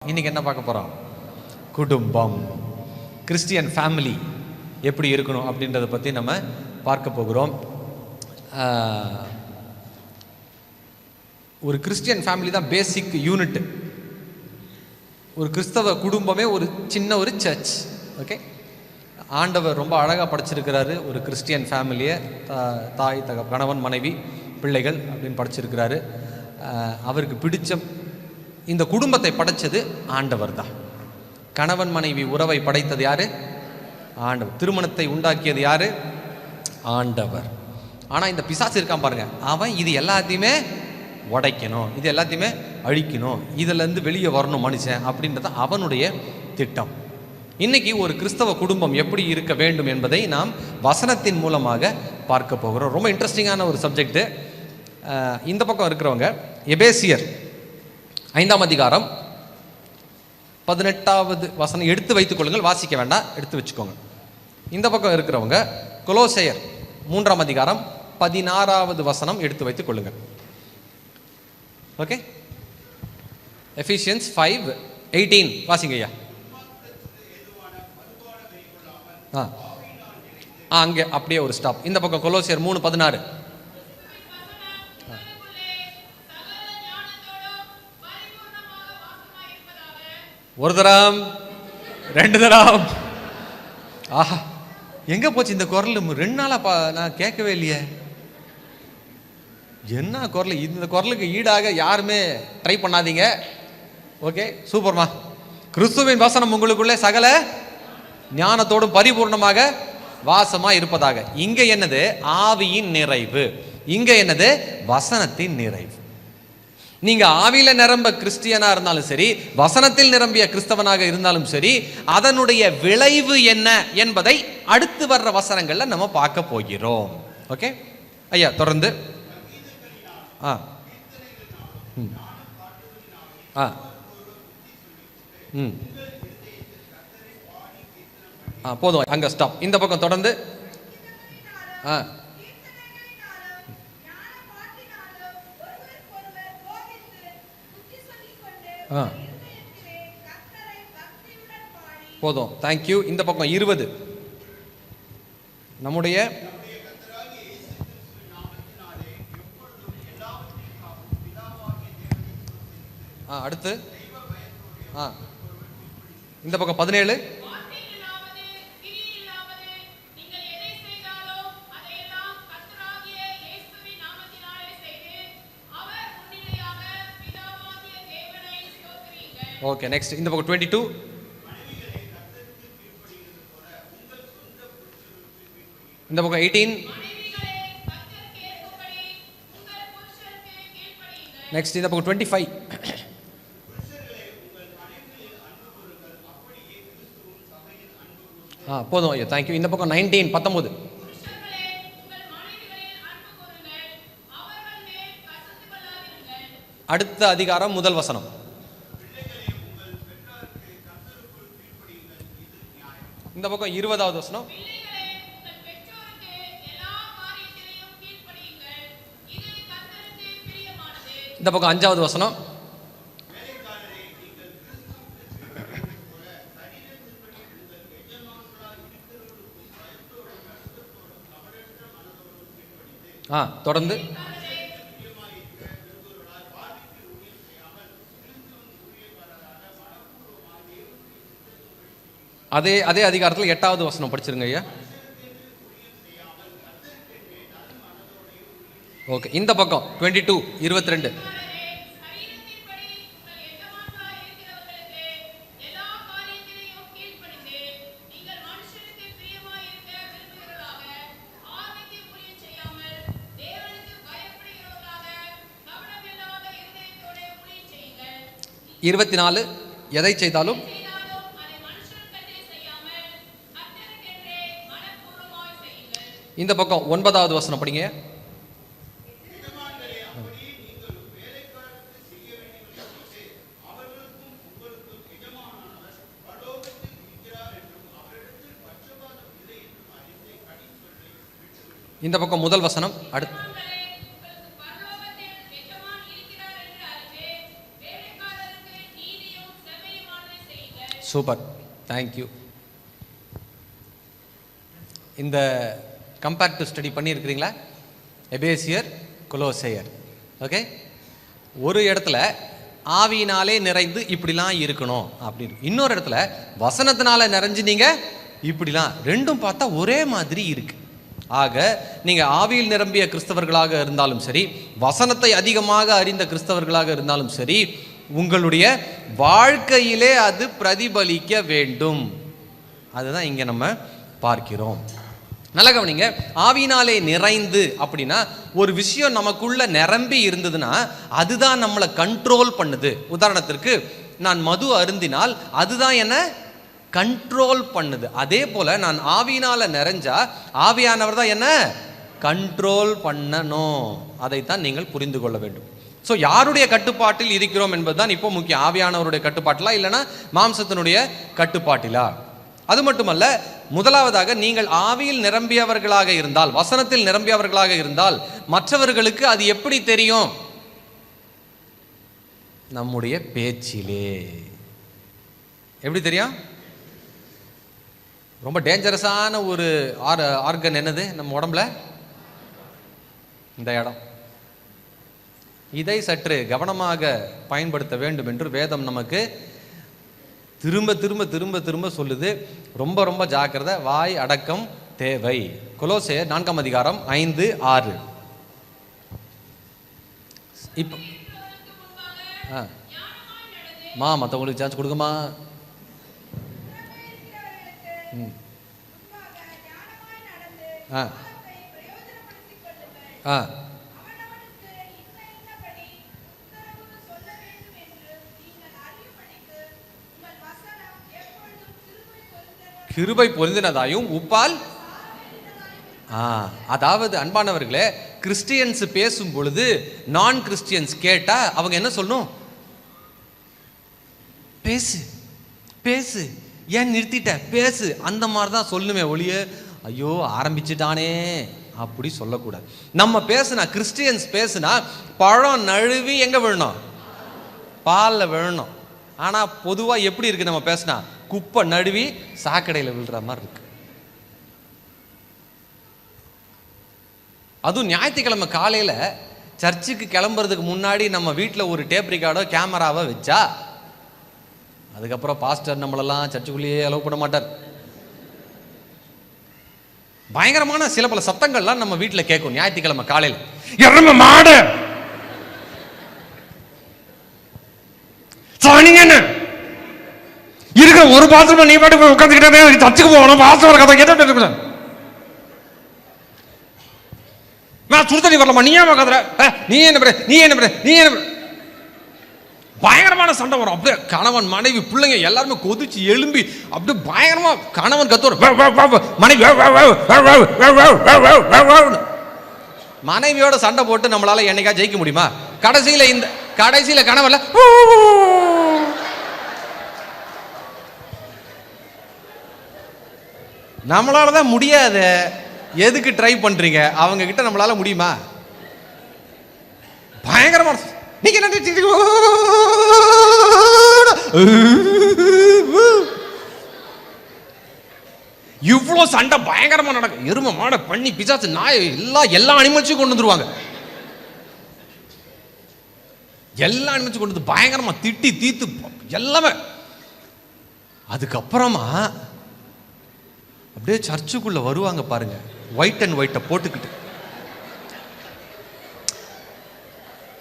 இன்னைக்கு என்ன பார்க்க போகிறோம்? குடும்பம், கிறிஸ்டியன் ஃபேமிலி எப்படி இருக்கணும் அப்படின்றத பற்றி நம்ம பார்க்க போகிறோம். ஒரு கிறிஸ்டியன் ஃபேமிலி தான் பேசிக் யூனிட். ஒரு கிறிஸ்தவ குடும்பமே ஒரு சின்ன ஒரு சர்ச். ஓகே, ஆண்டவர் ரொம்ப அழகாக படைச்சிருக்கிறாரு ஒரு கிறிஸ்டியன் ஃபேமிலியை. தாய் கணவன் மனைவி பிள்ளைகள் அப்படின்னு படைச்சிருக்கிறாரு. அவருக்கு பிடிச்ச இந்த குடும்பத்தை படைச்சது ஆண்டவர் தான். கணவன் மனைவி உறவை படைத்தது யாரு? ஆண்டவர். திருமணத்தை உண்டாக்கியது யாரு? ஆண்டவர். ஆனால் இந்த பிசாசு இருக்கான் பாருங்க, அவன் இது எல்லாத்தையுமே உடைக்கணும், இது எல்லாத்தையுமே அழிக்கணும், இதிலேருந்து வெளியே வரணும் மனுஷன் அப்படின்றது அவனுடைய திட்டம். இன்னைக்கு ஒரு கிறிஸ்தவ குடும்பம் எப்படி இருக்க வேண்டும் என்பதை நாம் வசனத்தின் மூலமாக பார்க்க போகிறோம். ரொம்ப இன்ட்ரெஸ்டிங்கான ஒரு சப்ஜெக்ட். இந்த பக்கம் இருக்கிறவங்க எபேசியர் 5ஆம் அதிகாரம் 18வது வசனம் எடுத்து வைத்துக் கொள்ளுங்கள். வாசிக்க வேண்டாம், எடுத்து வச்சுக்கோங்க. இந்த பக்கம் இருக்கிறவங்க கொலோசையர் 3ஆம் அதிகாரம் 16வது வசனம் எடுத்து வைத்துக் கொள்ளுங்கள். ஓகே, எஃபிஷியன்ஸ் 5:18 வாசிங்க ஐயா. அங்கே அப்படியே ஒரு ஸ்டாப். இந்த பக்கம் கொலோசையர் 3:16. ஒரு தரம், 2 தரம். ஆஹா, எங்க போச்சு இந்த குரல்? 2 நாளா நான் கேட்கவே இல்லையே. என்ன குரல்? இந்த குரலுக்கு ஈடாக யாருமே ட்ரை பண்ணாதீங்க. ஓகே, சூப்பர்மா. கிறிஸ்துவின் வசனம் உங்களுக்குள்ளே சகல ஞானத்தோடும் பரிபூர்ணமாக வாசமா இருப்பதாக. இங்க என்னது? ஆவியின் நிறைவு. இங்க என்னது? வசனத்தின் நிறைவு. நீங்க ஆவியில நிரம்ப கிறிஸ்டியனா இருந்தாலும் சரி, வசனத்தில் நிரம்பிய கிறிஸ்தவனாக இருந்தாலும் சரி, அதனுடைய விளைவு என்ன என்பதை அடுத்து வர்ற வசனங்கள்ல நம்ம பார்க்க போகிறோம். ஓகே ஐயா, தொடர்ந்து. போதும், அங்க ஸ்டாப். இந்த பக்கம் தொடர்ந்து. போதும், தேங்க்யூ. இந்த பக்கம் 20. நம்முடைய அடுத்து இந்த பக்கம் 17. Okay, next. இந்த பக்கம் 22. இந்த பக்கம் 18. நெக்ஸ்ட் இந்த பக்கம் 25. போதும் ஐயா, தேங்க்யூ. இந்த பக்கம் 19. அடுத்த அதிகாரம் முதல் வசனம். இந்த பக்கம் 20வது வசனம். இந்த பக்கம் 5வது வசனம். தொடர்ந்து. அதே அதிகாரத்தில் 8வது வசனம் படிச்சிருங்க ஐயா. ஓகே, இந்த பக்கம் 22. இருபத்தி 24. எதை செய்தாலும் இந்த பக்கம் 9வது வசனம் படிங்க. இந்த பக்கம் முதல் வசனம். அடுத்து சூப்பர், தேங்க்யூ. இந்த கம்பேரிட்டிவ் ஸ்டடி பண்ணியிருக்கிறீங்களா? எபேசியர், கொலோசையர். ஓகே, ஒரு இடத்துல ஆவியினாலே நிறைந்து இப்படிலாம் இருக்கணும் அப்படின்னு, இன்னொரு இடத்துல வசனத்தினால நிறைஞ்சு நீங்க இப்படிலாம், ரெண்டும் பார்த்தா ஒரே மாதிரி இருக்கு. ஆக நீங்க ஆவியில் நிரம்பிய கிறிஸ்தவர்களாக இருந்தாலும் சரி, வசனத்தை அதிகமாக அறிந்த கிறிஸ்தவர்களாக இருந்தாலும் சரி, உங்களுடைய வாழ்க்கையிலே அது பிரதிபலிக்க வேண்டும். அதுதான் இங்க நம்ம பார்க்கிறோம். நல்ல கவனிங்க, ஆவியினாலே நிறைந்து அப்படின்னா ஒரு விஷயம் நமக்குள்ள நிரம்பி இருந்ததுன்னா அதுதான் நம்மளை கண்ட்ரோல் பண்ணுது. உதாரணத்திற்கு, நான் மது அருந்தினால் அதுதான் என்ன கண்ட்ரோல் பண்ணுது. அதே போல நான் ஆவியினால நிறைஞ்சா ஆவியானவர் தான் என்ன கண்ட்ரோல் பண்ணணும். அதைத்தான் நீங்கள் புரிந்து கொள்ள வேண்டும். ஸோ யாருடைய கட்டுப்பாட்டில் இருக்கிறோம் என்பதுதான் இப்போ முக்கியம். ஆவியானவருடைய கட்டுப்பாட்டிலா இல்லைன்னா மாம்சத்தினுடைய கட்டுப்பாட்டிலா? அது மட்டுமல்ல, முதலாவதாக நீங்கள் ஆவியில் நிரம்பியவர்களாக இருந்தால், வசனத்தில் நிரம்பியவர்களாக இருந்தால் மற்றவர்களுக்கு அது எப்படி தெரியும்? நம்முடைய பேச்சிலே. எப்படி தெரியும்? ரொம்ப டேஞ்சரஸான ஒரு ஆர்கன் என்னது நம்ம உடம்புல? இந்த இடம். இதை சற்று கவனமாக பயன்படுத்த வேண்டும் என்று வேதம் நமக்கு திரும்ப திரும்ப திரும்ப திரும்ப சொல்லுது. ரொம்ப ரொம்ப ஜாக்கிரதை, வாய் அடக்கம் தேவை. கொலோசையர் 4ஆம் அதிகாரம் 5, 6. இப்போ மற்றவங்களுக்கு சான்ஸ் கொடுக்குமா? கிருபை பொருந்தினதாயும் உப்பால். அதாவது அன்பானவர்களே, கிறிஸ்டியன்ஸ் பேசும் பொழுது நான் கிறிஸ்டியன்ஸ் கேட்டா அவங்க என்ன சொல்லணும்? பேசு பேசு, ஏன் நிறுத்திட்ட, பேசு, அந்த மாதிரி தான் சொல்லணுமே ஒழிய ஐயோ ஆரம்பிச்சுட்டானே அப்படி சொல்லக்கூடாது. நம்ம பேசுனா, கிறிஸ்டியன்ஸ் பேசுனா பழம் நழுவி எங்க விழணும்? பாலில் விழணும். ஆனா பொதுவா எப்படி இருக்கு நம்ம பேசினா? குப்பை நழுவி சாக்கடையில் விழுற மாதிரி இருக்கு. அதுவும் ஞாயிற்றுக்கிழமை காலையில சர்ச்சுக்கு கிளம்புறதுக்கு முன்னாடி நம்ம வீட்டில் ஒரு டேப் ரெக்கார்டோ கேமராவை வச்சா, அதுக்கப்புறம் பாஸ்டர் நம்மளெல்லாம் சர்ச்சுக்குள்ளேயே அலோவ் பண்ண மாட்டார். பயங்கரமான சில பல சத்தங்கள்லாம் நம்ம வீட்டில் கேட்கும் ஞாயிற்றுக்கிழமை காலையில். எருமை மாடு இருக்கிற ஒரு பாத்திரம் நீ பாட்டு உட்காந்துக்கிட்டே சர்ச்சுக்கு போகணும், பாஸ்டர் கதை கேட்டு நான் சுடுதண்ணி வரலாமா, நீ ஏன் கதுற, நீ என்ன பண்ண, நீ என்ன பண்ண, நீ என்ன பண்ண. பயங்கரமான சண்டை வரும். அப்படியே கணவன் மனைவி பிள்ளைங்க எல்லாருமே கொதிச்சு எழும்பி அப்படியே பயங்கரமா கணவன் கத்துவார், மனைவி மனைவியோட சண்டை போட்டு நம்மளால என்னைக்கா ஜெயிக்க முடியுமா? கடைசியில கணவன்ல நம்மளாலதான் முடியாது. எதுக்கு ட்ரை பண்றீங்க? அவங்க கிட்ட நம்மளால முடியுமா? பயங்கரமான நீங்க இவ்வளவு சண்டை பயங்கரமா நடக்கும். எருமை மாட பண்ணி பிசாசு நாய் எல்லா அனிமல்ஸையும் கொண்டு வந்துருவாங்க. எல்லா அனிமல்ஸையும் கொண்டு வந்து பயங்கரமா திட்டி தீத்து எல்லாமே. அதுக்கப்புறமா அப்படியே சர்ச்சுக்குள்ள வருவாங்க பாருங்க, ஒயிட் அண்ட் ஒயிட்ட போட்டுக்கிட்டு,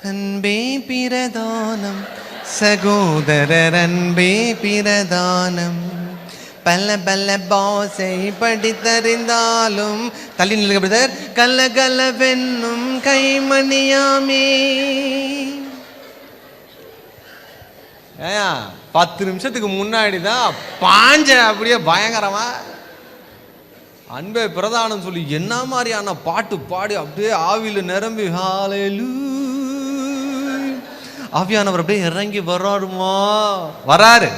அன்பே பிரதானம் சகோதரர் அன்பே பிரதானம், பல பல பாசை படித்தறிந்தாலும் தள்ளி நில்லுங்க பிரதர், கலகலவென்னும் கைமணியாமே. 10 நிமிஷத்துக்கு முன்னாடி தான் பாஞ்ச அப்படியே பயங்கரமா அன்பே பிரதானம் சொல்லி என்ன மாதிரியான பாட்டு பாடி அப்படியே ஆவியில நிரம்பி ஆவியானவர் அப்படியே இறங்கி வராருமா? வராரு,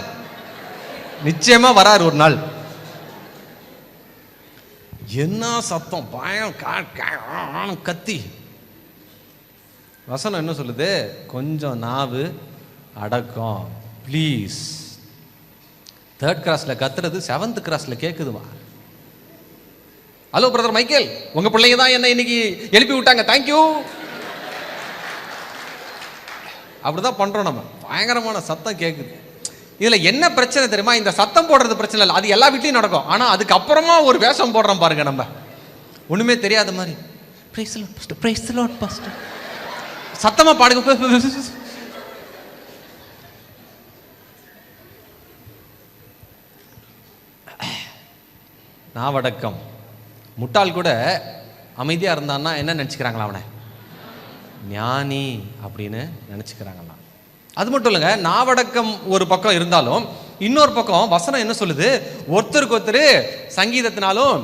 நிச்சயமா வராரு ஒரு நாள். என்ன சத்தம் பயங்கர கத்தி. வசனம் என்ன சொல்லுது? கொஞ்சம் நாவு அடக்கம் ப்ளீஸ். 3rd கிராஸில் கத்துறது 7th கிராஸில் கேட்குதுமா. ஹலோ பிரதர் மைக்கேல், உங்க பிள்ளைங்க தான் என்ன இன்னைக்கு எழுப்பி விட்டாங்க, தேங்க்யூ. அப்படிதான் பண்றோம் நம்ம. பயங்கரமான சத்தம் கேட்குது. இதுல என்ன பிரச்சனை தெரியுமா? இந்த சத்தம் போடுறது பிரச்சனை இல்லை, அது எல்லா வீட்லையும் நடக்கும். ஆனா அதுக்கப்புறமா ஒரு வேஷம் போடுறோம் பாருங்க, நம்ம ஒண்ணுமே தெரியாத மாதிரி. Praise the Lord pastor, praise the Lord pastor, சத்தமா பாடுங்க. நாவடக்கம். முட்டாள் கூட அமைதியா இருந்தான்னா என்ன நினைச்சுக்கிறாங்களா? அவனை ஞானி அப்படின்னு நினைச்சுக்கிறாங்களாம். அது மட்டும் இல்லைங்க, நாவடக்கம் ஒரு பக்கம் இருந்தாலும் இன்னொரு பக்கம் வசனம் என்ன சொல்லுது? ஒருத்தருக்கு ஒருத்தர் சங்கீதத்தினாலும்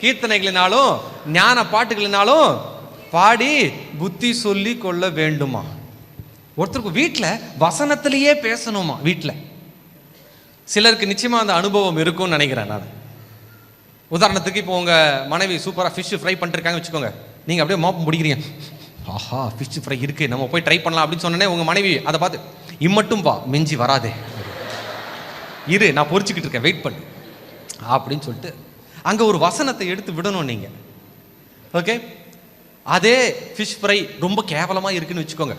கீர்த்தனைகளினாலும் ஞான பாட்டுகளினாலும் பாடி புத்தி சொல்லி கொள்ள வேண்டுமா. ஒருத்தருக்கு வீட்டில் வசனத்திலேயே பேசணுமா. வீட்டில் சிலருக்கு நிச்சயமா அந்த அனுபவம் இருக்கும்னு நினைக்கிறேன் நான். உதாரணத்துக்கு இப்போ உங்கள் மனைவி சூப்பராக ஃபிஷ் ஃப்ரை பண்ணிருக்காங்க வச்சுக்கோங்க. நீங்கள் அப்படியே மோப்பம் பிடிக்கிறீங்க, ஆஹா ஃபிஷ் ஃப்ரை இருக்கு, நம்ம போய் ட்ரை பண்ணலாம் அப்படின்னு சொன்னோன்னே உங்கள் மனைவி அதை பார்த்து இம்மட்டும் வா, மிஞ்சி வராதே, இரு நான் பொறிச்சிக்கிட்டு இருக்கேன், வெயிட் பண்ணு அப்படின்னு சொல்லிட்டு அங்கே ஒரு வசனத்தை எடுத்து விடணும் நீங்கள். ஓகே, அதே ஃபிஷ் ஃப்ரை ரொம்ப கேவலமாக இருக்குன்னு வச்சுக்கோங்க.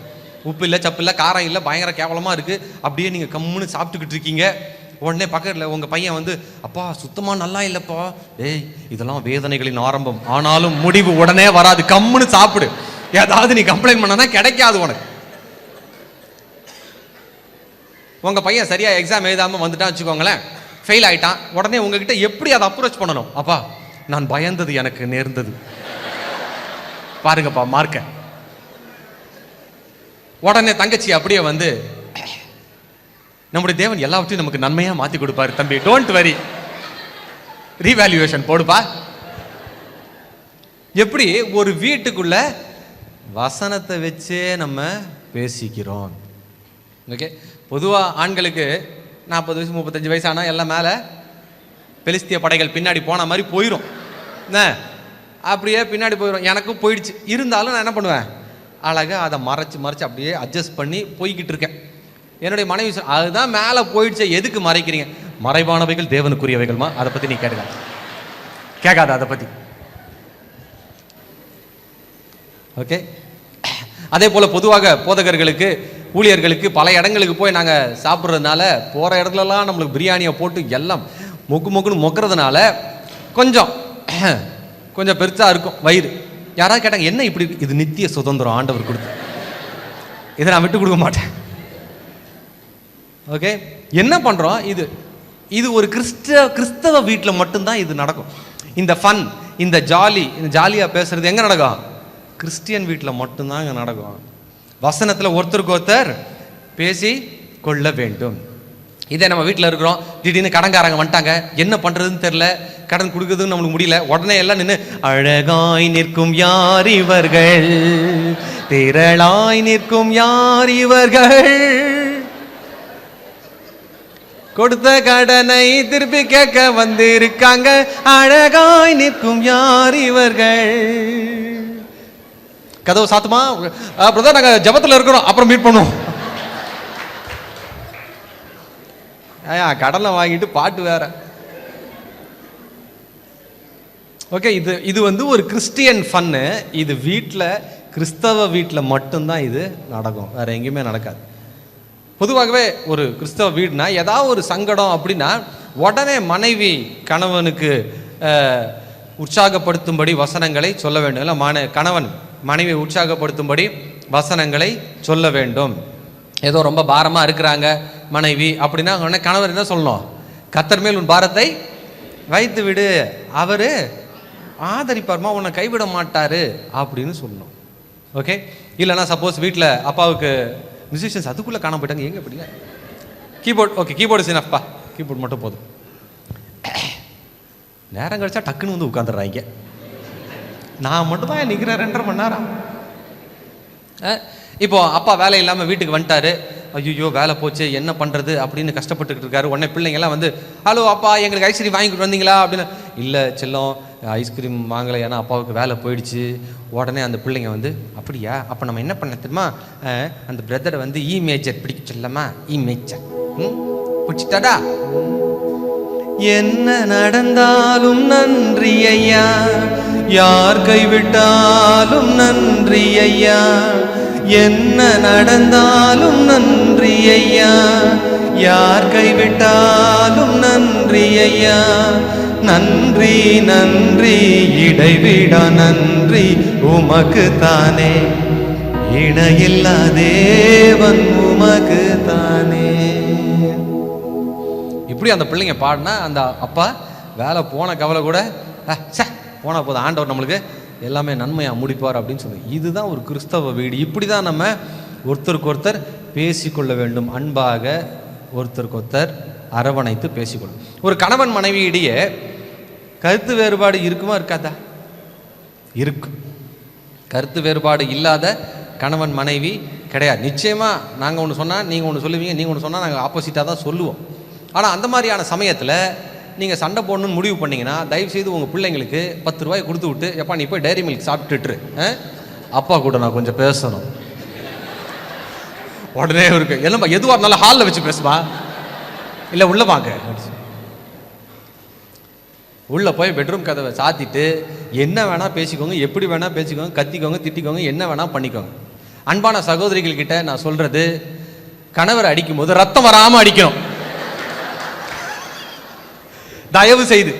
உப்பு இல்லை, சப்பு இல்லை, காரம் இல்லை, பயங்கர கேவலமாக இருக்குது. அப்படியே நீங்கள் கம்முன்னு சாப்பிட்டுக்கிட்டு இருக்கீங்க. உடனே பக்கத்தில் உங்கள் பையன் வந்து, அப்பா சுத்தமாக நல்லா இல்லைப்பா. ஏய் இதெல்லாம் வேதனைகளின் ஆரம்பம், ஆனாலும் முடிவு உடனே வராது, கம்முன்னு சாப்பிடு. ஏதாவது நீ கம்ப்ளைண்ட் பண்ணனா கிடைக்காது உனக்கு. உங்கள் பையன் சரியாக எக்ஸாம் எழுதாமல் வந்துட்டான் வச்சுக்கோங்களேன், ஃபெயில் ஆகிட்டான். உடனே உங்ககிட்ட எப்படி அதை அப்ரோச் பண்ணணும்? அப்பா நான் பயந்தது எனக்கு நேர்ந்தது, பாருங்கப்பா மார்க்க. உடனே தங்கச்சி அப்படியே வந்து, நம்முடைய தேவன் எல்லாவற்றையும் நமக்கு நன்மையாக மாற்றி கொடுப்பாரு தம்பி, டோன்ட் வரி, ரீவேல்யூவேஷன் போடுப்பா. எப்படி ஒரு வீட்டுக்குள்ள வசனத்தை வச்சே நம்ம பேசிக்கிறோம். ஓகே, பொதுவாக ஆண்களுக்கு 40 வயசு 35 வயசு ஆனால் எல்லாம் மேலே பெலிஸ்திய படைகள் பின்னாடி போன மாதிரி போயிடும். என்ன அப்படியே பின்னாடி போயிடும். எனக்கும் போயிடுச்சு. இருந்தாலும் நான் என்ன பண்ணுவேன், அழகாக அதை மறைச்சு அப்படியே அட்ஜஸ்ட் பண்ணி போய்கிட்டு இருக்கேன். என்னுடைய மனைவி அதுதான் மேலே போயிடுச்சு, எதுக்கு மறைக்கிறீங்க? மறைவானவைகள் தேவனுக்குரியவைகள்மா, அதை பற்றி நீ கேட்காத அதை பற்றி. ஓகே, அதே போல் பொதுவாக போதகர்களுக்கு ஊழியர்களுக்கு பல இடங்களுக்கு போய் நாங்கள் சாப்பிட்றதுனால போகிற இடத்துலலாம் நம்மளுக்கு பிரியாணியை போட்டு எல்லாம் மொக்குன்னு மொக்கிறதுனால கொஞ்சம் பெருசாக இருக்கும் வயிறு. யாராவது கேட்டாங்க என்ன இப்படி, இது நித்திய சுதந்திரம் ஆண்டவர் கொடுத்து, இதை நான் விட்டு கொடுக்க மாட்டேன். ஓகே, என்ன பண்ணுறோம்? இது ஒரு கிறிஸ்தவ வீட்டில் மட்டும்தான் இது நடக்கும். இந்த ஃபன், இந்த ஜாலியாக பேசுறது எங்கே நடக்கும்? கிறிஸ்டியன் வீட்டில் மட்டும்தான் இங்கே நடக்கும். வசனத்தில் ஒருத்தருக்கு ஒருத்தர் பேசி கொள்ள வேண்டும். இதே நம்ம வீட்டில் இருக்கிறோம், திடீர்னு கடன்காரங்க வந்துட்டாங்க, என்ன பண்ணுறதுன்னு தெரில, கடன் கொடுக்குறதுன்னு நம்மளுக்கு முடியல. உடனே எல்லாம் நின்று அழகாய் நிற்கும் யார் இவர்கள், திரளாய் நிற்கும் யார் இவர்கள், கொடுத்த கடனை திருப்பி கேட்க வந்து இருக்காங்க, அழகாய் நிற்கும் யார் இவர்கள். கதவு சாத்துமா பிரதர், நாங்க ஜபத்துல இருக்கிறோம், அப்புறம் மீட் பண்ணுவோம். கடனை வாங்கிட்டு பாட்டு வேற. ஓகே, இது வந்து ஒரு கிறிஸ்டியன் ஃபன்னு. இது வீட்டில், கிறிஸ்தவ வீட்டில் மட்டும்தான் இது நடக்கும், வேற எங்கேயுமே நடக்காது. பொதுவாகவே ஒரு கிறிஸ்தவ வீடுனா ஏதாவது ஒரு சங்கடம் அப்படின்னா உடனே மனைவி கணவனுக்கு உற்சாகப்படுத்தும்படி வசனங்களை சொல்ல வேண்டும். இல்லை கணவன் மனைவி உற்சாகப்படுத்தும்படி வசனங்களை சொல்ல வேண்டும். ஏதோ ரொம்ப பாரமாக இருக்கிறாங்க மனைவி அப்படின்னா உடனே கணவர் என்ன சொல்லணும்? கர்த்தர் மேல் உன் பாரத்தை வைத்து விடு, அவர் ஆதரிப்பார்மா, உன்னை கைவிட மாட்டாரு அப்படின்னு சொல்லணும். ஓகே, இல்லைன்னா சப்போஸ் வீட்டில் அப்பாவுக்கு மியூசிஷியன்ஸ் அதுக்குள்ளே காண போயிட்டாங்க, எங்கே எப்படிங்க கீபோர்ட், ஓகே கீபோர்டு சீனப்பா, கீபோர்ட் மட்டும் போதும். நேரம் கழிச்சா டக்குன்னு வந்து உட்காந்துடுறாங்க. நான் மட்டும் தான் நிற்கிறேன் 2.5 மணி நேரம். இப்போ அப்பா வேலை இல்லாமல் வீட்டுக்கு வந்துட்டாரு, ஐயோ வேலை போச்சு என்ன பண்ணுறது அப்படின்னு கஷ்டப்பட்டுக்கிட்டு இருக்காரு. உடனே பிள்ளைங்கெல்லாம் வந்து ஹலோ அப்பா எங்களுக்கு ஐஸ்கிரீம் வாங்கிட்டு வந்தீங்களா அப்படின்னு. இல்லை செல்லம் ஐஸ்கிரீம் வாங்கலை, ஏன்னா அப்பாவுக்கு வேலை போயிடுச்சு. உடனே அந்த பிள்ளைங்க வந்து அப்படியா, அப்போ நம்ம என்ன பண்ண தெரியுமா, அந்த பிரதரை வந்து இ மேஜர் பிடிக்க சொல்லலாமா, இ மேஜர் பிடிச்சிட்டாடா என்ன நடந்தாலும் நன்றி ஐயா, யார் கைவிட்டாலும் நன்றி ஐயா, என்ன நடந்தாலும் நன்றி ஐயா, யார் கைவிட்டாலும் நன்றி ஐயா, நன்றி நன்றி இடைவிடா நன்றி உமக்கு தானே, இணையில்லா தேவன் உமக்கு தானே. இப்படி அந்த பிள்ளைங்க பாடினா அந்த அப்பா வேலை போன கவலை கூட போன போதும், ஆண்டவர் நம்மளுக்கு எல்லாமே நன்மையாக முடிப்பார் அப்படின்னு சொல்லி. இதுதான் ஒரு கிறிஸ்தவ வீடு. இப்படி தான் நம்ம ஒருத்தருக்கு ஒருத்தர் பேசிக்கொள்ள வேண்டும். அன்பாக ஒருத்தருக்கு ஒருத்தர் அரவணைத்து பேசிக்கொள்ளும். ஒரு கணவன் மனைவியிடையே கருத்து வேறுபாடு இருக்குமா இருக்காதா? இருக்கும். கருத்து வேறுபாடு இல்லாத கணவன் மனைவி கிடையாது. நிச்சயமாக நாங்கள் ஒன்று சொன்னால் நீங்கள் ஒன்று சொல்லுவீங்க, நீங்கள் ஒன்று சொன்னால் நாங்கள் ஆப்போசிட்டாக தான் சொல்லுவோம். ஆனால் அந்த மாதிரியான சமயத்தில் நீங்கள் சண்டை போடணும்னு முடிவு பண்ணிங்கன்னா தயவுசெய்து உங்கள் பிள்ளைங்களுக்கு 10 ரூபாய் கொடுத்து விட்டு, எப்பா நீ போய் டைரி மில்க் சாப்பிட்டுட்டு அப்பா கூட நான் கொஞ்சம் பேசணும். உடனே இருக்கு என்னப்பா எதுவாக இருந்தாலும் ஹாலில் வச்சு பேசுவா, இல்லை உள்ள வாங்க, உள்ளே போய் பெட்ரூம் கதவை சாத்திட்டு என்ன வேணால் பேசிக்கோங்க, எப்படி வேணால் பேசிக்கோங்க, கத்திக்கோங்க, திட்டிக்கோங்க, என்ன வேணால் பண்ணிக்கோங்க. அன்பான சகோதரிகள் கிட்ட நான் சொல்கிறது, கணவரை அடிக்கும் போது ரத்தம் வராமல் அடிக்கணும். தயவு செய்து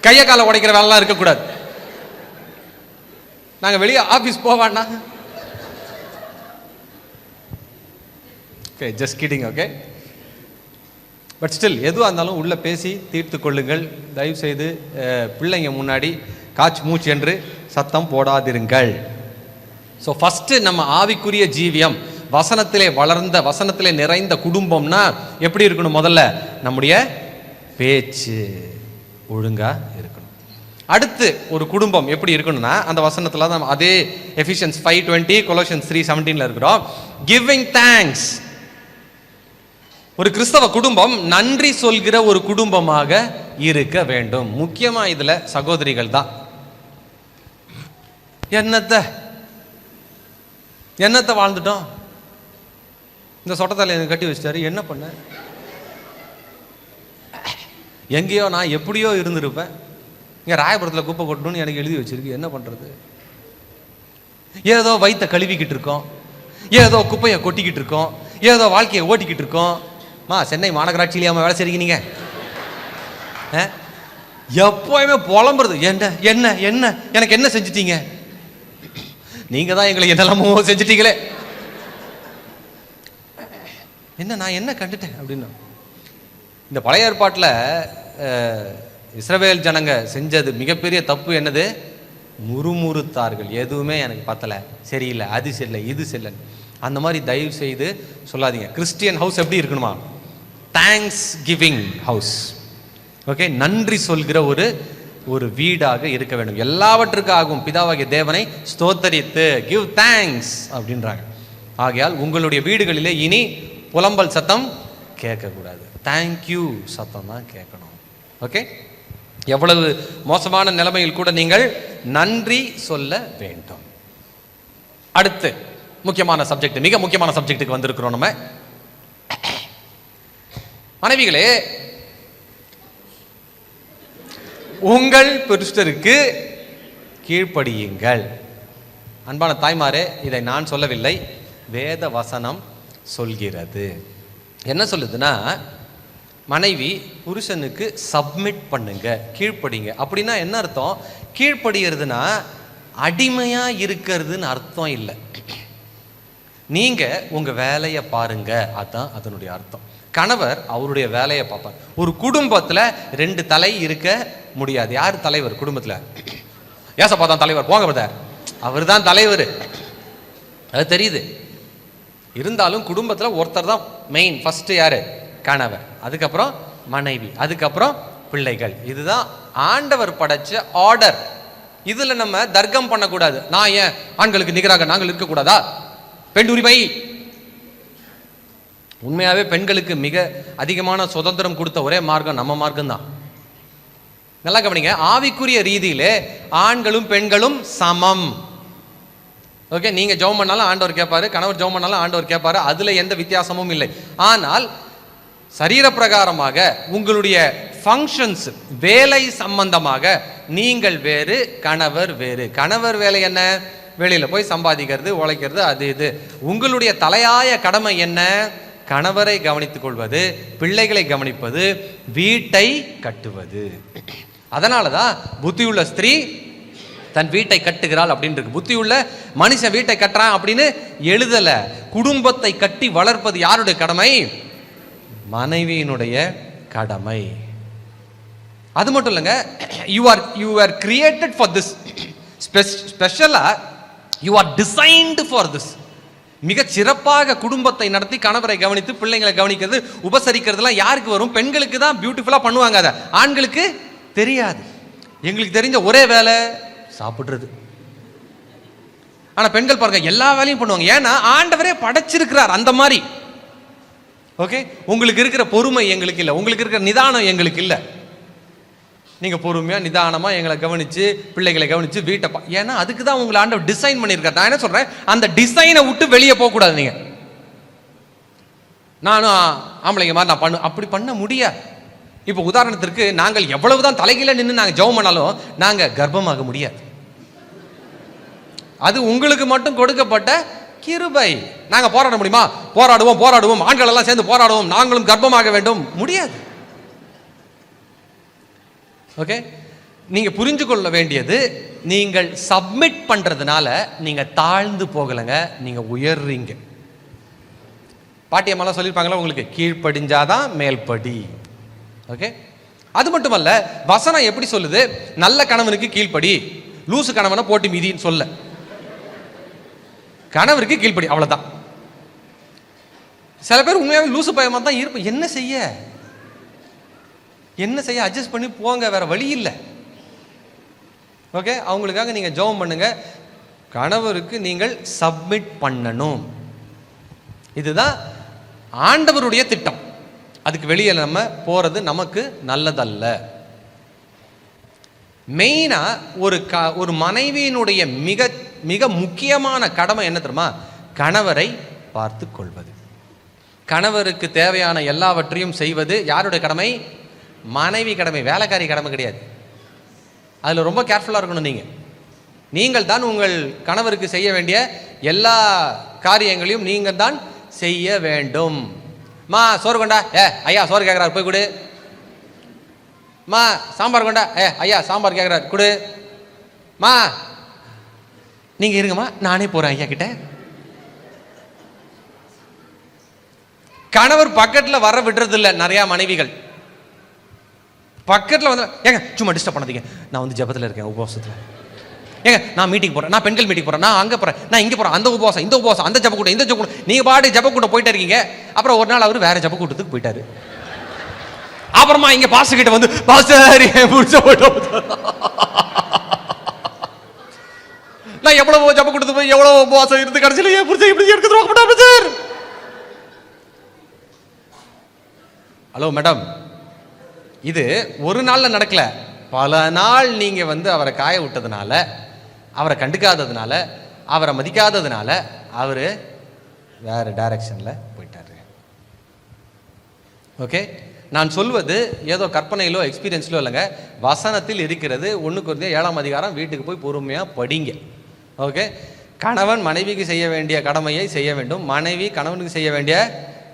கையை காலை உடைக்கிற வேலைலாம் இருக்கக்கூடாது. நாங்கள் வெளியே ஆஃபீஸ் போவாண்ணா, okay just kidding, okay. But still எதுவாக இருந்தாலும் உள்ளே பேசி தீர்த்து கொள்ளுங்கள். தயவு செய்து பிள்ளைங்க முன்னாடி காய்ச்சி மூச்சு என்று சத்தம் போடாதிருங்கள். ஸோ ஃபஸ்ட்டு நம்ம ஆவிக்குரிய ஜீவியம் வசனத்திலே வளர்ந்த, வசனத்திலே நிறைந்த குடும்பம்னா எப்படி இருக்கணும்? முதல்ல நம்முடைய பேச்சு ஒழுங்கா இருக்கணும். அடுத்து ஒரு குடும்பம் எப்படி இருக்கணும்னா அந்த வசனத்துல தான் அதே எஃபிஷியன்ஸ் 5:20 கொலோசியன்ஸ் 3:17 இருக்கிறோம். Giving thanks. ஒரு கிறிஸ்தவ குடும்பம் நன்றி சொல்கிற ஒரு குடும்பமாக இருக்க வேண்டும். முக்கியமா இதுல சகோதரிகள் தான். என்னத்தை வாழ்ந்துட்டோம், இந்த சொட்டத்தால எனக்கு கட்டி வச்சிட்டாரு, என்ன பண்ண, எங்கேயோ நான் எப்படியோ இருந்திருப்பேன், இங்கே ராயபுரத்தில் குப்பை கொட்டணும்னு எனக்கு எழுதி வச்சிருக்கு, என்ன பண்ணுறது, ஏதோ வயிற்ற கழுவிக்கிட்டு இருக்கோம், ஏதோ குப்பையை கொட்டிக்கிட்டு இருக்கோம், ஏதோ வாழ்க்கையை ஓட்டிக்கிட்டு இருக்கோம். சென்னை மாநகராட்சியிலேயே வேலை செய்றீங்க நீங்கள், எப்போயுமே புலம்புறது, என்ன என்ன என்ன எனக்கு என்ன செஞ்சிட்டீங்க, நீங்கள் தான் எங்களை என்னெல்லாமோ செஞ்சிட்டீங்களே, என்ன நான் என்ன கண்டுட்டேன் அப்படின்னு. இந்த பழைய ஏற்பாட்டில் இஸ்ரவேல் ஜனங்க செஞ்சது மிகப்பெரிய தப்பு என்னது? முறுமுறுத்தார்கள். எதுவுமே எனக்கு பத்தலை, சரியில்லை, அது சரியில்லை, இது சரியில்லை. அந்த மாதிரி தயவு செய்து சொல்லாதீங்க. கிறிஸ்டியன் ஹவுஸ் எப்படி இருக்கணுமா? Thanks giving house. ஓகே, நன்றி சொல்கிற ஒரு வீடாக இருக்க வேண்டும். எல்லாவற்றுக்காகவும் பிதாவாகிய தேவனை ஸ்தோத்தரித்து கிவ் தேங்க்ஸ் அப்படின்றாங்க. ஆகையால் உங்களுடைய வீடுகளிலே இனி புலம்பல் சத்தம் கேட்கக்கூடாது, தேங்க்யூ சத்தம் தான் கேட்கணும். ஓகே, எவ்வளவு மோசமான நிலைமையில் கூட நீங்கள் நன்றி சொல்ல வேண்டும். அடுத்து முக்கியமான சப்ஜெக்ட், மிக முக்கியமான சப்ஜெக்டுக்கு வந்திருக்கிறோம் நம்ம. மனைவிகளே, உங்கள் புருஷருக்கு கீழ்ப்படியுங்கள். அன்பான தாய்மாரே, இதை நான் சொல்லவில்லை, வேத வசனம் சொல்கிறது. என்ன சொல்லுதுன்னா, மனைவி புருஷனுக்கு சப்மிட் பண்ணுங்க, கீழ்ப்படிங்க. அப்படின்னா என்ன அர்த்தம்? கீழ்ப்படுகிறதுனா அடிமையா இருக்கிறதுன்னு அர்த்தம் இல்லை. நீங்க உங்க வேலையை பாருங்க, அதான் அதனுடைய அர்த்தம். கணவர் அவருடைய வேலையை பார்ப்பார். ஒரு குடும்பத்துல 2 தலை இருக்க முடியாது. யார் தலைவர் குடும்பத்துல? ஏசப்பா தான் தலைவர், போங்க பிரதர், அவர் தான் தலைவர், அது தெரியுது. இருந்தாலும் குடும்பத்தில் ஒருத்தர் தான் மெயின். ஃபர்ஸ்ட் யாரு? கணவர், அதுக்கப்புறம் மனைவி, அதுக்கப்புறம் பிள்ளைகள். இதுதான் ஆண்டவர் படைச்ச ஆர்டர். இதுல நம்ம தர்க்கம் பண்ணக்கூடாது. நான் ஏன் ஆண்களுக்கு நிகராக நாங்கள் இருக்கக்கூடாதா? பெண் உரிமை. உண்மையாவே பெண்களுக்கு மிக அதிகமான சுதந்திரம் கொடுத்த ஒரே மார்க்கம் நம்ம மார்க்கம் தான். நல்லா கவனிங்க, ஆவிக்குரிய ரீதியிலே ஆண்களும் பெண்களும் சமம். ஓகே, நீங்க ஜெபம் பண்ணாலும் ஆண்டவர் கேட்பாரு, கணவர் ஜெபம் பண்ணாலும் ஆண்டவர் கேட்பாரு, அதுல எந்த வித்தியாசமும் இல்லை. ஆனால் சரீர பிரகாரமாக உங்களுடைய ஃபங்க்ஷன்ஸ், வேலை சம்பந்தமாக நீங்கள் வேறு, கணவர் வேறு. கணவர் வேலை என்ன? வெளியில போய் சம்பாதிக்கிறது, உழைக்கிறது, அது இது. உங்களுடைய தலையாய கடமை என்ன? கணவரை கவனித்துக் கொள்வது, பிள்ளைகளை கவனிப்பது, வீட்டை கட்டுவது. அதனாலதான் புத்தியுள்ள ஸ்திரீ தன் வீட்டை கட்டுகிறாள் அப்படின்னு இருக்கு. புத்தியுள்ள மனுஷன் வீட்டை கட்டுறான் அப்படின்னு எழுதல. குடும்பத்தை கட்டி வளர்ப்பது யாருடைய கடமை? மனைவியினுடைய கடமை. அது மட்டும் இல்லைங்க, you are created for this. ஸ்பெஷலா you are designed for this. மிக சிறப்பாக குடும்பத்தை நடத்தி கணவரை கவனித்து பிள்ளைங்களை கவனிக்கிறது, உபசரிக்கிறதுலாம் யாருக்கு வரும்? பெண்களுக்கு தான் பியூட்டிஃபுல்லா பண்ணுவாங்க. அதை ஆண்களுக்கு தெரியாது. எங்களுக்கு தெரிஞ்ச ஒரே வேலை சாப்பிடுறது. ஆனா பெண்கள் பாருங்க எல்லா வேலையும் பண்ணுவாங்க. ஏன்னா ஆண்டவரே படைச்சிருக்கிறார் அந்த மாதிரி. ஓகே, உங்களுக்கு இருக்கிற பொறுமை எங்களுக்கு இல்லை, உங்களுக்கு இருக்கிற நிதானம் எங்களுக்கு இல்லை. நீங்க பொறுமையா நிதானமா எங்களை கவனிச்சு, பிள்ளைகளை கவனிச்சு, வீட்டை ஏன்னா அதுக்கு தான் உங்களை ஆண்டவர் டிசைன் பண்ணியிருக்காரு. நான் என்ன சொல்றேன், அந்த டிசைனை விட்டு வெளியே போக கூடாது. நீங்க நானும் ஆம்பளைங்க மாதிரி நான் அப்படி பண்ண முடியாது. இப்போ உதாரணத்திற்கு நாங்கள் எவ்வளவுதான் தலைகீழ நின்று நாங்கள் ஜெபம் பண்ணாலும் நாங்க கர்ப்பமாக முடியாது. அது உங்களுக்கு மட்டும் கொடுக்கப்பட்ட கிருபை. நாங்க போராட முடியுமா? போராடுவோம், ஆண்கள் எல்லாம் சேர்ந்து போராடுவோம், நாங்களும் கர்ப்பமாக வேண்டும். முடியாது. ஓகே, நீங்க புரிஞ்சு கொள்ள வேண்டியது, நீங்கள் சப்மிட் பண்றதுனால நீங்க தாழ்ந்து போகலங்க, நீங்க உயர்றீங்க. பாட்டியம்மாலாம் சொல்லியிருப்பாங்களா உங்களுக்கு, கீழ்ப்படிஞ்சாதான் மேல்படி. ஓகே, அது மட்டுமல்ல, வசனம் எப்படி சொல்லுது? நல்ல கணவனுக்கு கீழ்ப்படி, லூசு கணவனை போட்டு மீதின்னு சொல்ல, கணவருக்கு கீழ்ப்படி, அவ்வளவுதான். சில பேர் உண்மையாவே லூசு பயமா தான் இருப்போம். என்ன செய்ய அட்ஜஸ்ட் பண்ணி போங்க, வேற வழி இல்லை. ஓகே, அவங்களுக்காக நீங்க ஜெபம் பண்ணுங்க. கணவருக்கு நீங்கள் சப்மிட் பண்ணணும். இதுதான் ஆண்டவருடைய திட்டம். அதுக்கு வெளியே நம்ம போறது நமக்கு நல்லதல்ல. மெயினா ஒரு மனைவியினுடைய மிக மிக முக்கியமான கடமை என்ன தெரியுமா? கணவரை பார்த்து கொள்வது. கணவருக்கு தேவையான எல்லாவற்றையும் செய்வது யாருடைய கடமை? மனைவி கடமை, வேலைக்காரி கடமை கிடையாது. அதுல ரொம்ப கேர்ஃபுல்லா இருக்கணும். நீங்கள் தான் உங்கள் கணவருக்கு செய்ய வேண்டிய எல்லா காரியங்களையும் நீங்கள் தான் செய்ய வேண்டும். மா சோறு கொண்டா, ஐயா சோறு கேட்கிறார், போய் கொடு. மா சாம்பார் கொண்டா, ஐயா சாம்பார் கேட்கிறார், கொடு. மா நீங்க இருங்கம்மா, நானே போறேன் ஐயா கிட்ட. கணவர் பக்கத்துல வர விடுறது இல்லை நிறைய மனைவிகள். பக்கத்துல வந்து, ஏங்க சும்மா டிஸ்டர்ப் பண்ணாதீங்க, நான் வந்து ஜெபத்துல இருக்கேன், உபவாசத்துல. ஏங்க நான் மீட்டிங் போறேன், நான் பெண்கள் மீட்டிங் போறேன், நான் அங்க போறேன், நான் இங்க போறேன், அந்த உபவாசம் இந்த உபவாசம், அந்த ஜெப கூட்டம் இந்த ஜெப கூட்டம். நீங்க பாட்டு ஜெப கூட்டம் போயிட்டே இருக்கீங்க. அப்புறம் ஒரு நாள் அவர் வேற ஜெப கூட்டத்துக்கு போயிட்டாரு. அப்புறமா இங்க பாஸ்டர் கிட்ட வந்து, பாஸ்டர் முடிச்ச போட்டோம், நான் எவ்வளவு ஜெப கூட்டத்துக்கு போய் எவ்வளவு உபவாசம் இருந்து கடைசியில ஏன் புடிச்சு இப்படி எடுத்துட்டு சார். ஹலோ மேடம், இது ஒரு நாள்ல நடக்கல. பல நாள் நீங்க வந்து அவரை காய விட்டதுனால, அவரை கண்டுக்காததுனால, அவரை மதிக்காததுனால அவரு வேற டைரக்ஷன்ல போயிட்டாரு. ஓகே, நான் சொல்வது ஏதோ கற்பனையிலோ எக்ஸ்பீரியன்ஸ்லோ இல்லைங்க, வசனத்தில் இருக்கிறது. 1 கொரிந்தியர் 7ஆம் அதிகாரம் வீட்டுக்கு போய் பொறுமையா படிங்க. ஓகே, கணவன் மனைவிக்கு செய்ய வேண்டிய கடமையை செய்ய வேண்டும், மனைவி கணவனுக்கு செய்ய வேண்டிய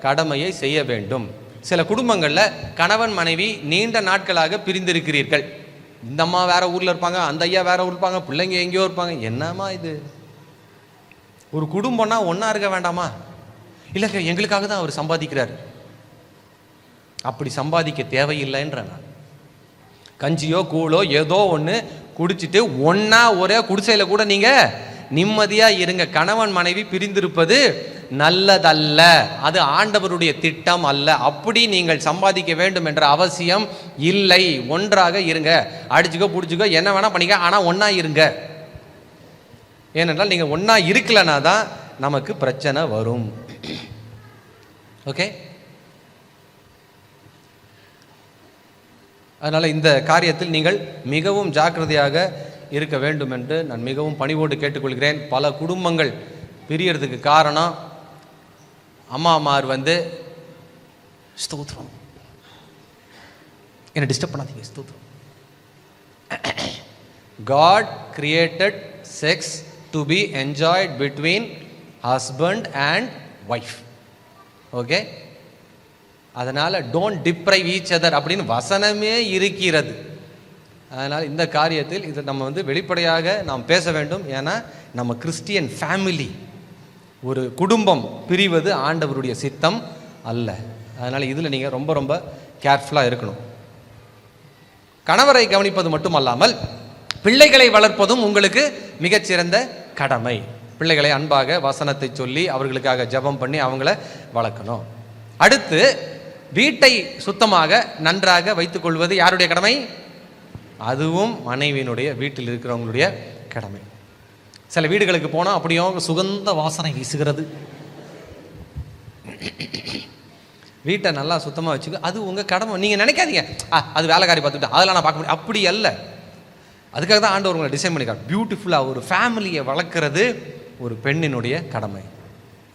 கடமையை செய்ய வேண்டும். சில குடும்பங்கள்ல கணவன் மனைவி நீண்ட நாட்களாக பிரிந்திருக்கிறீர்கள். இந்த அம்மா வேற ஊர்ல இருப்பாங்க, அந்த ஐயா வேற ஊர்ல இருப்பாங்க, பிள்ளைங்க எங்கேயோ இருப்பாங்க. என்னமா இது? ஒரு குடும்பம்னா ஒன்னா இருக்க வேண்டாமா? இல்ல எங்களுக்காக தான் அவர் சம்பாதிக்கிறார். அப்படி சம்பாதிக்க தேவையில்லைன்ற நான். கஞ்சியோ கூழோ ஏதோ ஒன்று குடிச்சிட்டு ஒன்னா ஒரே குடிசையில கூட நீங்க நிம்மதியா இருங்க. கணவன் மனைவி பிரிந்திருப்பது நல்லதல்ல, அது ஆண்டவருடைய திட்டம் அல்ல. அப்படி நீங்கள் சம்பாதிக்க வேண்டும் என்ற அவசியம் இல்லை. ஒன்றாக இருங்க, அடிச்சுக்கோ புடிச்சுக்கோ என்ன வேணா பண்ணிக்க, ஆனா ஒன்னா இருங்க. ஏனென்றால் நீங்க ஒன்னா இருக்கலனா தான் நமக்கு பிரச்சனை வரும். ஓகே, அதனால இந்த காரியத்தில் நீங்கள் மிகவும் ஜாக்கிரதையாக இருக்க வேண்டும் என்று நான் மிகவும் பணிவோடு கேட்டுக்கொள்கிறேன். பல குடும்பங்கள் பிரியறதுக்கு காரணம் அம்மாமார் வந்து ஸ்தோத்திரம். என்னை டிஸ்டர்ப் பண்ணாதீங்க. ஸ்தோத்திரம். God created sex to be enjoyed between husband and wife. Okay, அதனால் டோன்ட் டிப்ரைவ் ஈச் அதர் அப்படின்னு வசனமே இருக்கிறது. அதனால் இந்த காரியத்தில் இதை நம்ம வெளிப்படையாக நாம் பேச வேண்டும். ஏன்னா நம்ம கிறிஸ்டியன் ஃபேமிலி, ஒரு குடும்பம் பிரிவது ஆண்டவருடைய சித்தம் அல்ல. அதனால் இதில் நீங்கள் ரொம்ப ரொம்ப கேர்ஃபுல்லாக இருக்கணும். கணவரை கவனிப்பது மட்டுமல்லாமல் பிள்ளைகளை வளர்ப்பதும் உங்களுக்கு மிகச்சிறந்த கடமை. பிள்ளைகளை அன்பாக வசனத்தை சொல்லி அவர்களுக்காக ஜெபம் பண்ணி அவங்கள வளர்க்கணும். அடுத்து வீட்டை சுத்தமாக நன்றாக வைத்துக்கொள்வது யாருடைய கடமை? அதுவும் மனைவியினுடைய, வீட்டில் இருக்கிறவங்களுடைய கடமை. சில வீடுகளுக்கு போனால் அப்படியும் சுகந்த வாசனை வீசுகிறது. வீட்டை நல்லா சுத்தமாக வச்சுக்க, அது உங்கள் கடமை. நீங்கள் நினைக்காதீங்க அது வேலைக்காரி பார்த்துக்கிட்டு அதெல்லாம் நான் பார்க்க முடியும், அப்படி அல்ல. அதுக்காக தான் ஆண்டவர் உங்களை டிசைன் பண்ணிக்கார். பியூட்டிஃபுல்லாக ஒரு ஃபேமிலியை வளர்க்குறது ஒரு பெண்ணினுடைய கடமை.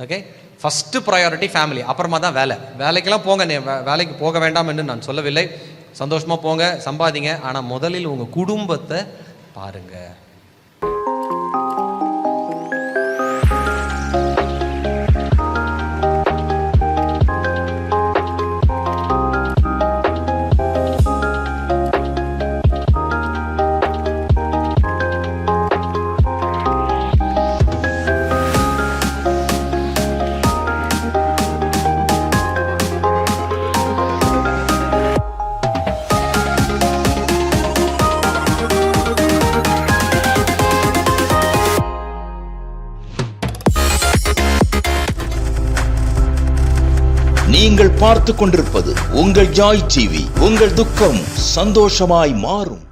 ஓகே, ஃபஸ்ட்டு ப்ரையாரிட்டி ஃபேமிலி, அப்புறமா தான் வேலை. வேலைக்கெல்லாம் போங்க, வேலைக்கு போக வேண்டாம் என்று நான் சொல்லவில்லை. சந்தோஷமாக போங்க, சம்பாதிங்க. ஆனால் முதலில் உங்கள் குடும்பத்தை பாருங்கள். நீங்கள் பார்த்து கொண்டிருப்பது உங்கள் ஜாய் டிவி. உங்கள் துக்கம் சந்தோஷமாய் மாறும்.